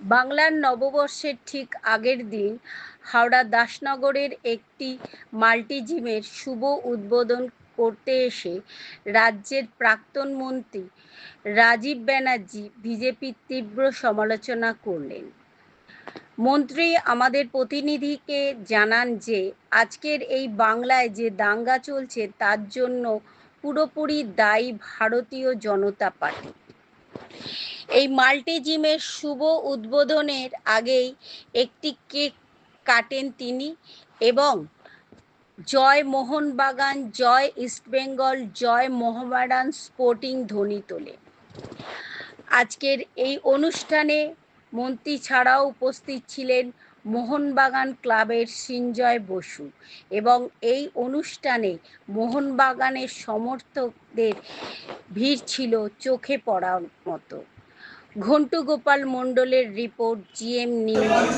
বাংলার নববর্ষের ঠিক আগের দিন হাওড়া দাসনগরের একটি মাল্টিজিমের শুভ উদ্বোধন করতে এসে রাজ্যের প্রাক্তন মন্ত্রী রাজীব ব্যানার্জি বিজেপির তীব্র সমালোচনা করলেন। মন্ত্রী আমাদের প্রতিনিধিকে জানান যে আজকের এই বাংলায় যে দাঙ্গা চলছে তার জন্য পুরোপুরি দায়ী ভারতীয় জনতা পার্টি। এই মাল্টিজিমের শুভ উদ্বোধনের আগেই একটি কেক কাটেন তিনি এবং জয় মোহনবাগান, জয় ইস্টবেঙ্গল, জয় মোহামেডান স্পোর্টিং ধ্বনি তোলেন। আজকের এই অনুষ্ঠানে মন্ত্রী ছাড়াও উপস্থিত ছিলেন মোহনবাগান ক্লাবের সৃঞ্জয় বসু এবং এই অনুষ্ঠানে মোহনবাগানের সমর্থকদের ভিড় ছিল চোখে পড়ার মতো। ঘন্টু গোপাল মণ্ডলের রিপোর্ট, জিএম নিউজ।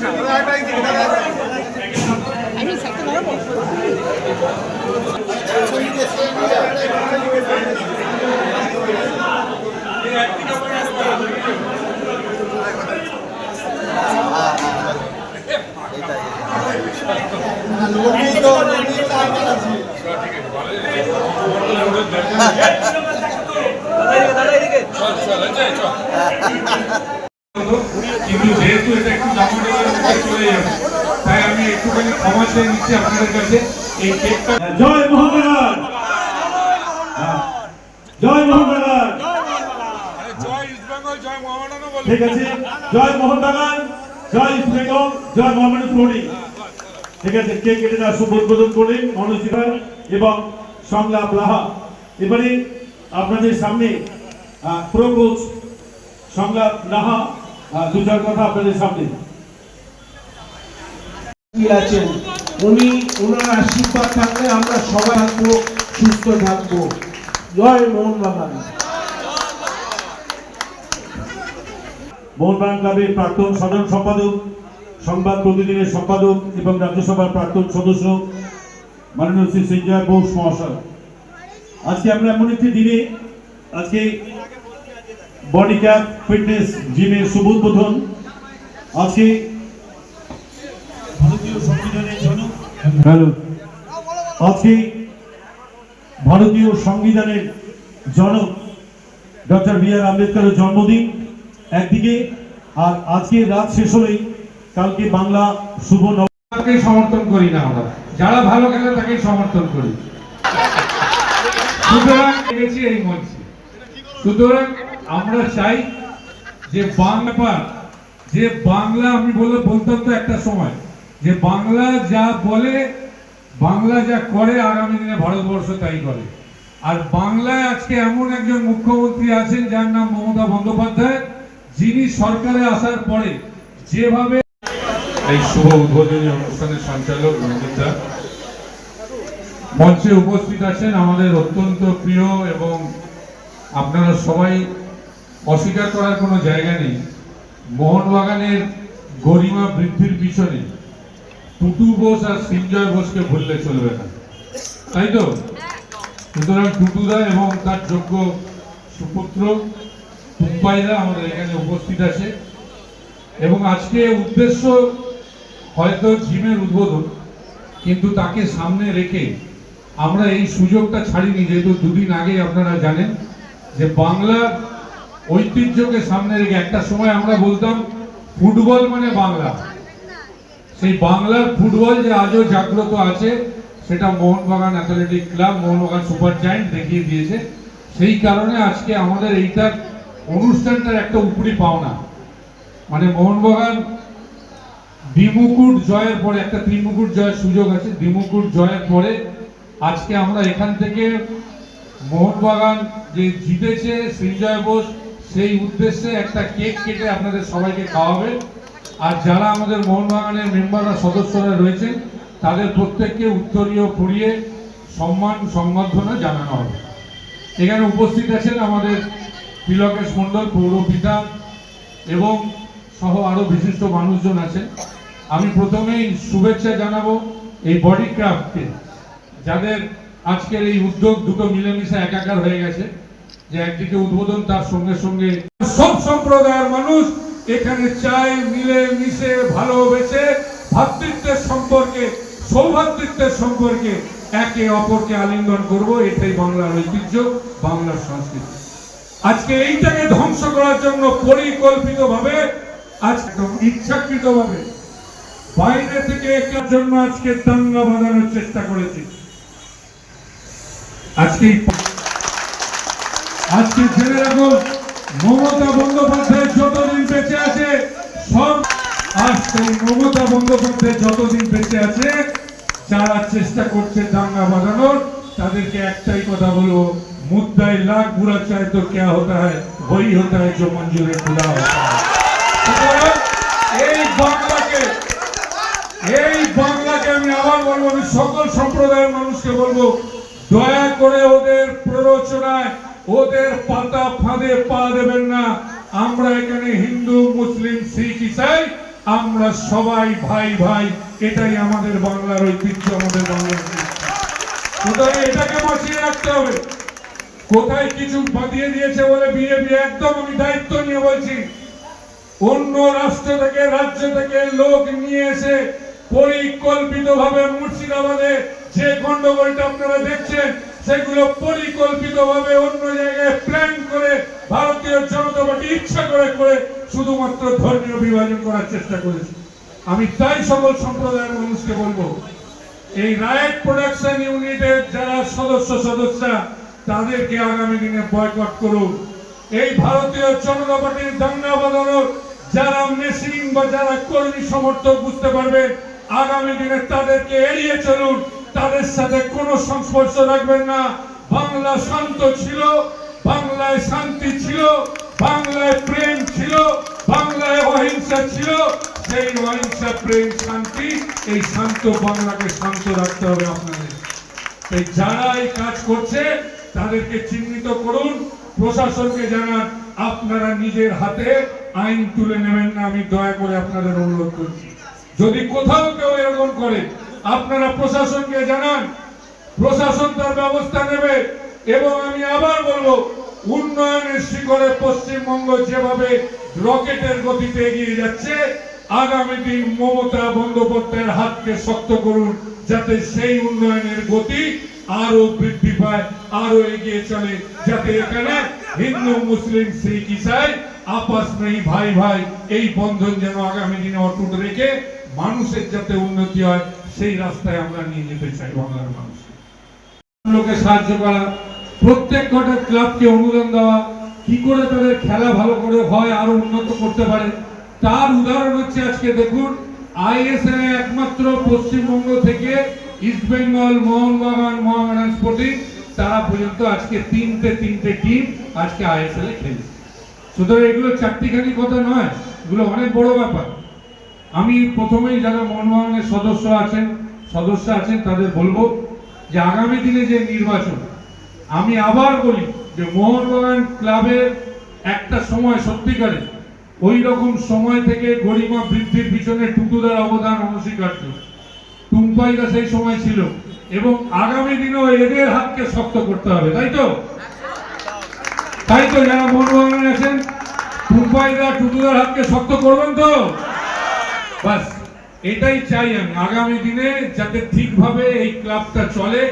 কিন্তু যেহেতু এটা একটু চলে যাবে তাই আমি একটুখানি ক্ষমা চেয়ে নিচ্ছি আপনাদের কাছে। এই কেকটা জয় মোহনবাগান, জয় মোহনবাগান, জয় ইস্টবেঙ্গল, জয় মোহামেডান। ঠিক আছে, জয় মোহনবাগান, জয় ইস্টবেঙ্গল, জয় মোহামেডান স্পোর্টিং। ঠিক আছে, কেক কেটে দেওয়ার শুভ উদ্বোধন করলেন মনোজ এবং সংলাপ লাহা। এবারে আপনাদের সামনে প্রো কোচ সংলাপ লাহা দু চার কথা আপনাদের সামনে আছেন। উনি ওনার আশীর্বাদ থাকলে আমরা সবাই থাকবো, সুস্থ থাকবো। জয় মোহনবাগান। মোহনবাগান ক্লাবের প্রাক্তন সাধারণ সম্পাদক, সংবাদ প্রতিদিনের সম্পাদক এবং রাজ্যসভার প্রাক্তন সদস্য মাননীয় শ্রী সঞ্জয় বোস মহাশয়, আজকে আমরা এমন একটি দিনে আজকে বডি ক্যাপ ফিটনেস জিমের শুভ উদ্বোধন। আজকে ভারতীয় সংবিধানের জনক ভারতীয় সংবিধানের জনক ডক্টর বি আর আম্বেদকরের জন্মদিন একদিকে, আর আজকে রাত শেষ হলেই কালকে বাংলা শুভ নববর্ষকে সমর্থন করি না, আমরা যারা ভালো খেলে তাকেই সমর্থন করি। সুতরাং এই মঞ্চে সুতরাং আমরা চাই যে বাংলা আমি বলতাম তো একটা সময় যে বাংলা যা বলে, বাংলা যা করে, আগামী দিনে ভারতবর্ষ তাই করে। আর বাংলায় আজকে এমন একজন মুখ্যমন্ত্রী আছেন যার নাম মমতা বন্দ্যোপাধ্যায়, যিনি সরকারে আসার পরে যেভাবে এই শুভ উদ্বোধনী অনুষ্ঠানের সঞ্চালক রঞ্জিতা মঞ্চে উপস্থিত আছেন আমাদের অত্যন্ত প্রিয়, এবং আপনারা সবাই অস্বীকার করার কোনো জায়গা নেই, মোহনবাগানের গরিমা বৃদ্ধির পিছনে টুটু বোস আর সৃঞ্জয় বোসকে ভুললে চলবে না, তাই তো? সুতরাং টুটুদা এবং তার যোগ্য সুপুত্র টুম্পাইদা আমাদের এখানে উপস্থিত আছে, এবং আজকে উদ্দেশ্য হয়তো জিমের উদ্বোধন, কিন্তু তাকে সামনে রেখে আমরা এই সুযোগটা ছাড়িনি, যেহেতু দুদিন আগে আপনারা জানেন যে বাংলার ঐতিহ্যকে সামনে রেখে একটা সময় আমরা বলতাম ফুটবল মানে বাংলা, সেই বাংলার ফুটবল যে আজও জাগ্রত আছে সেটা Mohun Bagan athletic club, Mohun Bagan super giant দেখিয়ে দিয়েছে। সেই কারণে আজকে আমাদের এইটার অনুষ্ঠানটার একটা উপরি পাওনা, মানে মোহনবাগান দ্বিমুকুট জয়ের পরে একটা ত্রিমুকুট জয়ের সুযোগ আছে, দ্বিমুকুট জয়ের পরে আজকে আমরা এখান থেকে মোহনবাগান যে জিতেছে সৃঞ্জয় বোস, সেই উদ্দেশ্যে একটা কেক কেটে আপনাদের সবাইকে খাওয়াবে। আর যারা আমাদের মোহনবাগানের মেম্বাররা সদস্যরা রয়েছেন তাদের প্রত্যেককে উত্তরীয় পড়িয়ে সম্মান সংবর্ধনা জানানো হবে। এখানে উপস্থিত আছেন আমাদের তিলকেশ মণ্ডল পৌরপিতা এবং সহ আরো বিশিষ্ট মানুষজন আছেন। আমি প্রথমেই শুভেচ্ছা জানাবো এই বডি ক্রাফটকে, যাদের আজকের এই উদ্যোগ দুটো মিলেমিশে একাকার হয়ে গেছে, যে একদিকে উদ্বোধন তার সঙ্গে সঙ্গে সব সম্প্রদায়ের মানুষ এখানে চাই মিলে মিশে ভালোবেসে ভ্রাতৃত্বের সম্পর্কে, সৌভ্রাতৃত্বের সম্পর্কে একে অপরকে আলিঙ্গন করব। এটাই বাংলার ঐতিহ্য, বাংলার সংস্কৃতি। আজকে এইটাকে ধ্বংস করার জন্য পরিকল্পিতভাবে, আজকে ইচ্ছাকৃতভাবে বাইরে থেকে এটার জন্য আজকে দাঙ্গা বাঁধানোর চেষ্টা করেছি। আজকে জেনে রাখুন, মমতা বন্দ্যোপাধ্যায় যতদিন বেঁচে আছে, মমতা বন্দ্যোপাধ্যায় যতদিন বেঁচে আছে, যারা চেষ্টা করছে দাঙ্গা বাঁধানোর, তাদেরকে একটাই কথা বলবো, মুদ্দায় লাখ বুরা চায় তো क्या होता है, वही होता है जो मंजूर खुदा होता है। এই বাংলাকে আমি আবার বলবো, আমি সকল সম্প্রদায়ের মানুষকে বলবো, দয়া করে ওদের প্ররোচনায়, ওদের পাতা ফাঁদে পা দেবেন না। আমরা এখানে হিন্দু, মুসলিম, শিখ, ইসাই, আমরা সবাই ভাই ভাই। এটাই আমাদের বাংলার ঐতিহ্য, আমাদের বাংলার সুতরাং এটাকে বাঁচিয়ে রাখতে হবে। কোথায় কিছু বাঁধিয়ে দিয়েছে বলে বিজেপি, একদম আমি দায়িত্ব নিয়ে বলছি, অন্য রাষ্ট্র থেকে, রাজ্য থেকে লোক নিয়ে এসে পরিকল্পিতভাবে মুর্শিদাবাদে যে গন্ডগোলটা আপনারা দেখছেন, সেগুলো পরিকল্পিতভাবে অন্য জায়গায় প্ল্যান করে ভারতীয় জনতা পার্টি ইচ্ছা করে শুধুমাত্র ধর্মীয় বিভাজন করার চেষ্টা করেছে। আমি তাই সকল সম্প্রদায়ের মানুষকে বলবো, এই রাইট প্রোডাকশন ইউনিটের যারা সদস্যরা, তাদেরকে আগামী দিনে বয়কট করুন। এই ভারতীয় জনতা পার্টির দাঙ্গা বাঁধানোর যারা মেশিন বা যারা কর্মী সমর্থক বুঝতে পারবেন, আগামী দিনে তাদেরকে এড়িয়ে চলুন, তাদের সাথে কোনো সংস্পর্শ রাখবেন না। বাংলা শান্ত ছিল, বাংলায় শান্তি ছিল, বাংলায় প্রেম ছিল, বাংলায় অহিংসা ছিল। সেই অহিংসা, প্রেম, শান্তি, এই শান্ত বাংলাকে শান্ত রাখতে হবে আপনাদের। তাই যারা এই কাজ করছে তাদেরকে চিহ্নিত করুন, প্রশাসনকে জানান, আপনারা নিজের হাতে আইন তুলে নেবেন না। আমি দয়া করে আপনাদের অনুরোধ করছি, যদি কোথাও কেউ এরকম করে আপনারা প্রশাসনকে জানান, প্রশাসন তার ব্যবস্থা নেবে। এবং আমি আবার বলবো, উন্নয়নের শিখরে পশ্চিমবঙ্গ যেভাবে রকেটের গতিতে এগিয়ে যাচ্ছে, আগামী দিন মমতা বন্দ্যোপাধ্যায়ের হাতকে শক্ত করুন, যাতে সেই উন্নয়নের গতি আরো বৃদ্ধি পায়, আরো এগিয়ে চলে, যাতে এখানে হিন্দু, মুসলিম, শিখ, ইসাই আপস নেই, ভাই ভাই, এই বন্ধন যেন আগামী দিনে অটুট রেখে মানুষের যাতে উন্নতি হয়, সেই রাস্তায় আমরা নিয়ে যেতে চাই বাংলার মানুষ। লোকে সাহায্য করা, প্রত্যেক কটা ক্লাবকে অনুদান দেওয়া, কি করে তাদের খেলা ভালো করে হয়, আরো উন্নত করতে পারে, তার উদাহরণ হচ্ছে আজকে দেখুন, আইএসএল একমাত্র পশ্চিমবঙ্গ থেকে ইস্ট বেঙ্গল, মোহনবাগান, মোহামেডান স্পোর্টিং, তারা পর্যন্ত আজকে তিনটে টিম আজকে আইএসএল এ খেলছে। সুতরাং এগুলো চারটিখানি কথা নয়, এগুলো অনেক বড় ব্যাপার। আমি প্রথমেই যারা মোহনবাগানের সদস্য আছেন তাদের বলবো যে আগামী দিনে যে নির্বাচন, আমি আবার বলি যে মোহনবাগান ক্লাবের একটা সময় সত্যিকারে ওই রকম সময় থেকে গরিমা বৃদ্ধির পিছনে টুটুদার অবদান অনস্বীকার্য। টুম্পাইদা সেই সময় ছিল, এবং আগামী দিনেও এদের হাতকে শক্ত করতে হবে, তাই তো যারা মোহনবাগানে আছেন, টুম্পাইদা, টুটুদার হাতকে শক্ত করবেন তো? বাস এটাই চাই আমি, আগামী দিনে যাতে ঠিকভাবে এই ক্লাবটা চলে,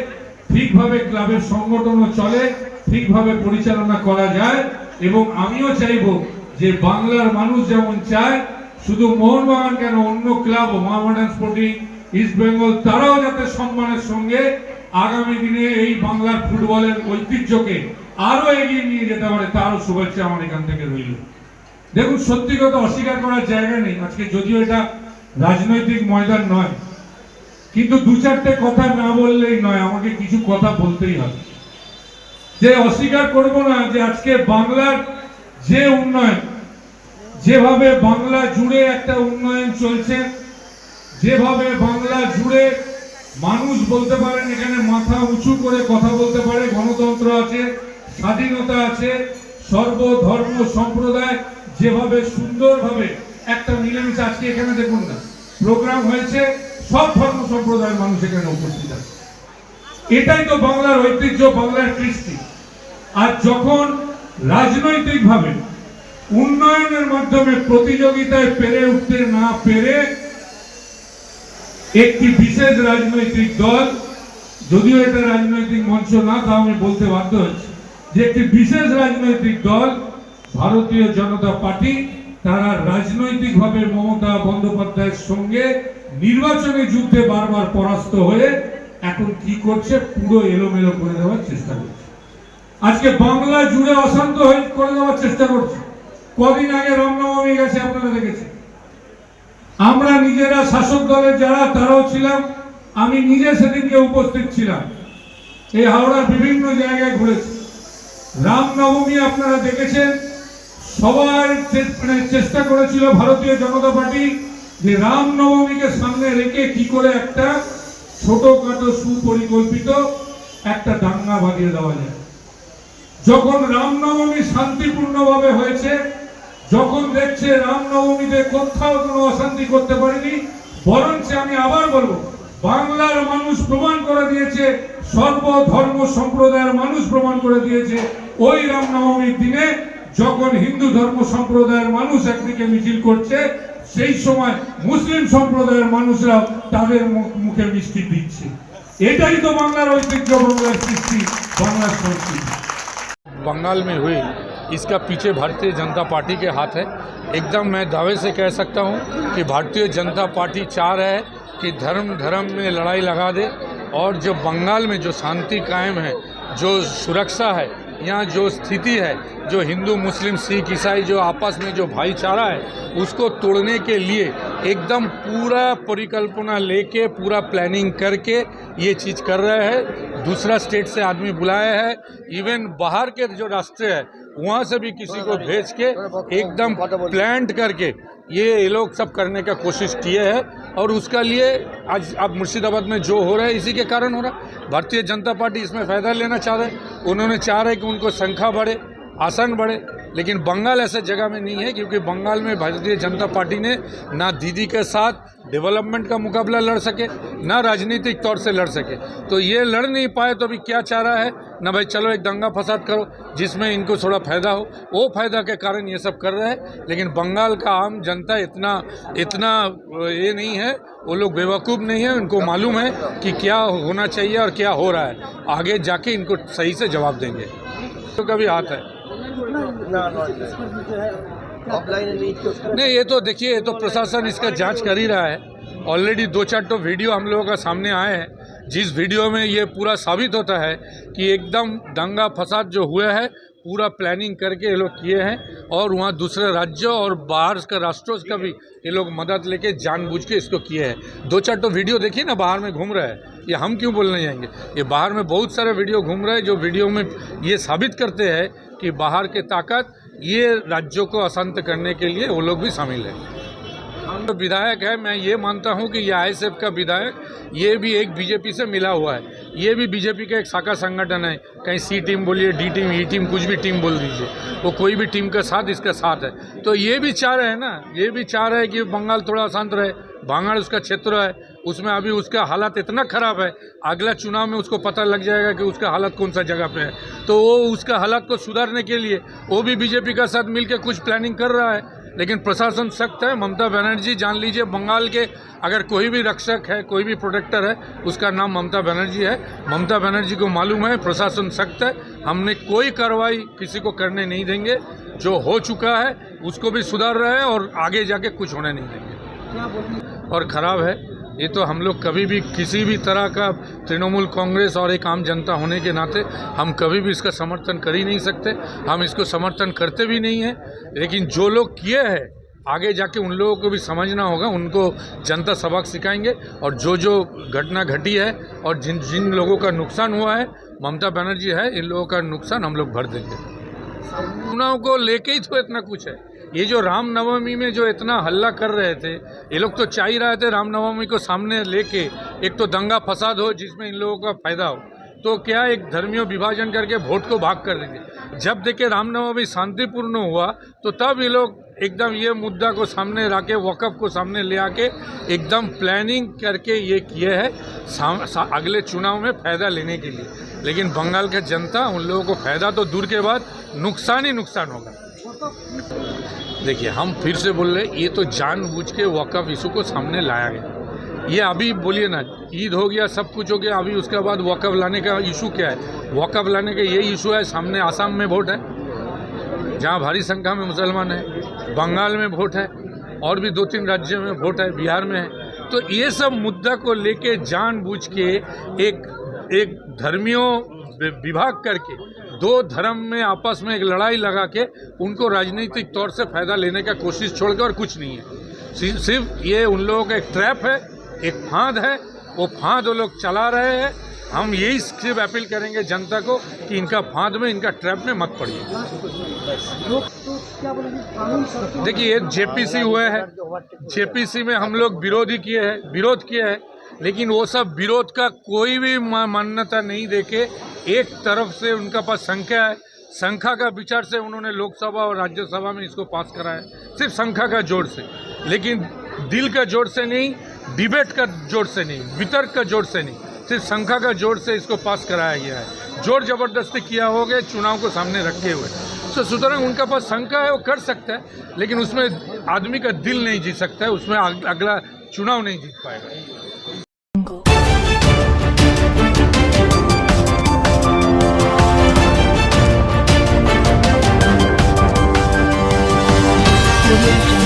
ঠিকভাবে ক্লাবের সংগঠনও চলে, ঠিকভাবে পরিচালনা করা যায়। এবং আমিও চাইবো যে বাংলার মানুষ যেমন চায়, শুধু মোহনবাগান কেন, অন্য club, Mohammedan sporting, east Bengal, তারাও যাতে সম্মানের সঙ্গে আগামী দিনে এই বাংলার ফুটবলের ঐতিহ্যকে আরো এগিয়ে নিয়ে যেতে পারে, তারও শুভেচ্ছা আমার এখান থেকে রইল। দেখুন, সত্যি কথা অস্বীকার করার জায়গা নেই, আজকে যদিও এটা রাজনৈতিক ময়দান নয়, কিন্তু দু চারটে কথা না বললেই নয়, আমাকে কিছু কথা বলতেই হবে। যে অস্বীকার করব না যে আজকে বাংলার যে উন্নয়ন, যেভাবে বাংলা জুড়ে একটা উন্নয়ন চলছে, যেভাবে বাংলা জুড়ে মানুষ বলতে পারেন এখানে মাথা উঁচু করে কথা বলতে পারে, গণতন্ত্র আছে, স্বাধীনতা আছে, সর্বধর্ম সম্প্রদায় যেভাবে সুন্দরভাবে একটা মিলেমিশে, আজকে এখানে দেখুন না প্রোগ্রাম হয়েছে, সব ধর্ম সম্প্রদায়ের মানুষ এখানে উপস্থিত আছে। এটাই তো বাংলার ঐতিহ্য, বাংলার কৃষ্টি। আর যখন রাজনৈতিকভাবে উন্নয়নের মাধ্যমে প্রতিযোগিতায় পেরে উঠতে না পেরে একটি বিশেষ রাজনৈতিক দল, যদিও এটা রাজনৈতিক মঞ্চ না, তা আমি বলতে বাধ্য হচ্ছি যে একটি বিশেষ রাজনৈতিক দল ভারতীয় জনতা পার্টি, তারা রাজনৈতিকভাবে মমতা বন্দ্যোপাধ্যায়ের সঙ্গে নির্বাচনী যুদ্ধে বারবার পরাস্ত হয়ে এখন কি করছে, পুরো এলোমেলো করে দেওয়ার চেষ্টা করছে। আজকে বাংলা জুড়ে অশান্ত হয়ে করে দেওয়ার চেষ্টা করছে। কদিন আগে রামনবমী গেছে, আপনারা দেখেছেন। আমরা নিজেরা শাসক দলের যারা, তারাও ছিলাম, আমি নিজে সেদিনকে উপস্থিত ছিলাম, এই হাওড়ার বিভিন্ন জায়গায় ঘুরেছি। রামনবমী আপনারা দেখেছেন, সবাই চেষ্টা করেছিল ভারতীয় জনতা পার্টি যে রামনবমীকে সামনে রেখে কি করে একটা ছোটখাটো সুপরিকল্পিত একটা দাঙ্গা বাঁধিয়ে দেওয়া যায়। যখন রামনবমী শান্তিপূর্ণভাবে হয়েছে, যখন দেখছে রামনবমীতে কোথাও কোনো অশান্তি করতে পারেনি, বরঞ্চ আমি আবার বলবো, বাংলার মানুষ প্রমাণ করে দিয়েছে, সর্বধর্ম সম্প্রদায়ের মানুষ প্রমাণ করে দিয়েছে, ওই রামনবমীর দিনে যখন হিন্দু ধর্ম সম্প্রদায়ের মানুষ একদিকে মিছিল করছে, সেই সময় মুসলিম সম্প্রদায়ের মানুষরাও তাদের মুখে মিষ্টি দিচ্ছে। এটাই তো বাংলার ঐতিহ্য, বাংলার সৃষ্টি, বাংলার সংস্কৃতি। बंगाल में हुई, इसका पीछे भारतीय जनता पार्टी के हाथ है। एकदम मैं दावे से कह सकता हूं कि भारतीय जनता पार्टी चाह रहा है कि धर्म में लड़ाई लगा दे, और जो बंगाल में जो शांति कायम है, जो सुरक्षा है, यहाँ जो स्थिति है, जो हिंदू मुस्लिम सिख ईसाई जो आपस में जो भाईचारा है, उसको तोड़ने के लिए एकदम पूरा परिकल्पना लेके, पूरा प्लानिंग करके ये चीज़ कर रहे हैं। दूसरा स्टेट से आदमी बुलाया है, इवन बाहर के जो रास्ते है वहाँ से भी किसी को भेज के एकदम प्लान करके ये लोग सब करने का कोशिश किए हैं। और उसका लिए आज अब मुर्शिदाबाद में जो हो रहा है, इसी के कारण हो रहा है। भारतीय जनता पार्टी इसमें फ़ायदा लेना चाह रहे हैं। उन्होंने चाह रहे कि उनको संख्या बढ़े, आसन बढ़े, लेकिन बंगाल ऐसे जगह में नहीं है, क्योंकि बंगाल में भारतीय जनता पार्टी ने ना दीदी के साथ डेवलपमेंट का मुकाबला लड़ सके, ना राजनीतिक तौर से लड़ सके। तो ये लड़ नहीं पाए, तो अभी क्या चाह रहा है ना, भाई चलो एक दंगा फसाद करो जिसमें इनको थोड़ा फ़ायदा हो, वो फ़ायदा के कारण ये सब कर रहे हैं। लेकिन बंगाल का आम जनता इतना ये नहीं है, वो लोग बेवकूफ़ नहीं है, उनको मालूम है कि क्या होना चाहिए और क्या हो रहा है। आगे जाके इनको सही से जवाब देंगे। तो कभी हाथ है नहीं, ये तो देखिए, ये तो प्रशासन इसका जांच कर ही रहा है। ऑलरेडी 2-4 तो वीडियो हम लोगों का सामने आए हैं, जिस वीडियो में ये पूरा साबित होता है कि एकदम दंगा फसाद जो हुआ है पूरा प्लानिंग करके ये लोग किए हैं। और वहाँ दूसरे राज्यों और बाहर के राष्ट्रों का भी ये लोग मदद लेके जानबूझ के इसको किए हैं। 2-4 तो वीडियो देखिए ना, बाहर में घूम रहा है, ये हम क्यों बोलने जाएंगे। ये बाहर में बहुत सारे वीडियो घूम रहे हैं, जो वीडियो में ये साबित करते हैं कि बाहर के ताकत ये राज्यों को अशांत करने के लिए वो लोग भी शामिल है। तो विधायक है, मैं ये मानता हूँ कि ये आईएसएफ का विधायक, ये भी एक बीजेपी से मिला हुआ है, ये भी बीजेपी का एक शाखा संगठन है। कहीं सी टीम बोलिए, डी टीम, ई टीम, कुछ भी टीम बोल दीजिए, वो कोई भी टीम के साथ इसका साथ है। तो ये भी चाह रहे हैं ना, ये भी चाह रहे हैं कि बंगाल थोड़ा शांत रहे। भांगड़ उसका क्षेत्र है, उसमें अभी उसका हालत इतना ख़राब है, अगला चुनाव में उसको पता लग जाएगा कि उसका हालत कौन सा जगह पे है। तो वो उसका हालत को सुधारने के लिए वो भी बीजेपी का साथ मिलकर कुछ प्लानिंग कर रहा है। लेकिन प्रशासन सख्त है। ममता बनर्जी, जान लीजिए, बंगाल के अगर कोई भी रक्षक है, कोई भी प्रोटेक्टर है, उसका नाम ममता बनर्जी है। ममता बनर्जी को मालूम है प्रशासन सख्त है, हमने कोई कार्रवाई किसी को करने नहीं देंगे। जो हो चुका है उसको भी सुधार रहे हैं और आगे जाके कुछ होने नहीं देंगे। और ख़राब है ये तो हम लोग कभी भी किसी भी तरह का, तृणमूल कांग्रेस और एक आम जनता होने के नाते हम कभी भी इसका समर्थन कर ही नहीं सकते। हम इसको समर्थन करते भी नहीं हैं। लेकिन जो लोग किए हैं आगे जाके उन लोगों को भी समझना होगा, उनको जनता सबक सिखाएंगे। और जो घटना घटी है और जिन लोगों का नुकसान हुआ है, ममता बनर्जी है, इन लोगों का नुकसान हम लोग भर देंगे। चुनाव को लेके ही तो इतना कुछ है। ये जो रामनवमी में जो इतना हल्ला कर रहे थे, ये लोग तो चाह ही रहे थे रामनवमी को सामने लेके एक तो दंगा फसाद हो जिसमें इन लोगों का फायदा हो। तो क्या एक धर्मियों विभाजन करके वोट को भाग कर देंगे। जब देखे रामनवमी शांतिपूर्ण हुआ तो तब ये लोग एकदम ये मुद्दा को सामने रखे, वक़्फ़ को सामने ले आके एकदम प्लानिंग करके ये किए हैं अगले चुनाव में फ़ायदा लेने के लिए। लेकिन बंगाल का जनता, उन लोगों को फ़ायदा तो दूर के बाद नुकसान ही नुकसान होगा। देखिए, हम फिर से बोल रहे हैं, ये तो जानबूझ के वक़्फ़ इशू को सामने लाया गया। ये अभी बोलिए ना, ईद हो गया, सब कुछ हो गया, अभी उसके बाद वक़्फ़ लाने का इशू क्या है? वक़्फ़ लाने का ये इशू है, सामने आसाम में वोट है, जहाँ भारी संख्या में मुसलमान है, बंगाल में वोट है, और भी 2-3 राज्यों में वोट है, बिहार में है। तो ये सब मुद्दा को लेके जानबूझ के एक धर्मियों विभाग करके दो धर्म में आपस में एक लड़ाई लगा के उनको राजनीतिक तौर से फायदा लेने का कोशिश छोड़ के और कुछ नहीं है। सिर्फ ये उन लोगों का एक ट्रैप है, एक फांद है, वो फांद वो लोग चला रहे हैं। हम यही सिर्फ अपील करेंगे जनता को कि इनका फांद में, इनका ट्रैप में मत पड़िए। देखिए, जेपीसी हुए हैं, जेपीसी में हम लोग विरोध किए हैं, लेकिन वो सब विरोध का कोई भी मान्यता नहीं देके एक तरफ से उनका पास संख्या है, संख्या का विचार से उन्होंने लोकसभा और राज्यसभा में इसको पास करा है, सिर्फ संख्या का जोर से, लेकिन दिल का जोर से नहीं, डिबेट का जोर से नहीं, वितर्क का जोर से नहीं, सिर्फ संख्या का जोर से इसको पास कराया गया है। जोर जबरदस्ती किया हो गया चुनाव को सामने रखे हुए। तो सुतरां उनका पास संख्या है, वो कर सकता है, लेकिन उसमें आदमी का दिल नहीं जीत सकता है, उसमें अगला चुनाव नहीं जीत पाएगा। Audio Jungle.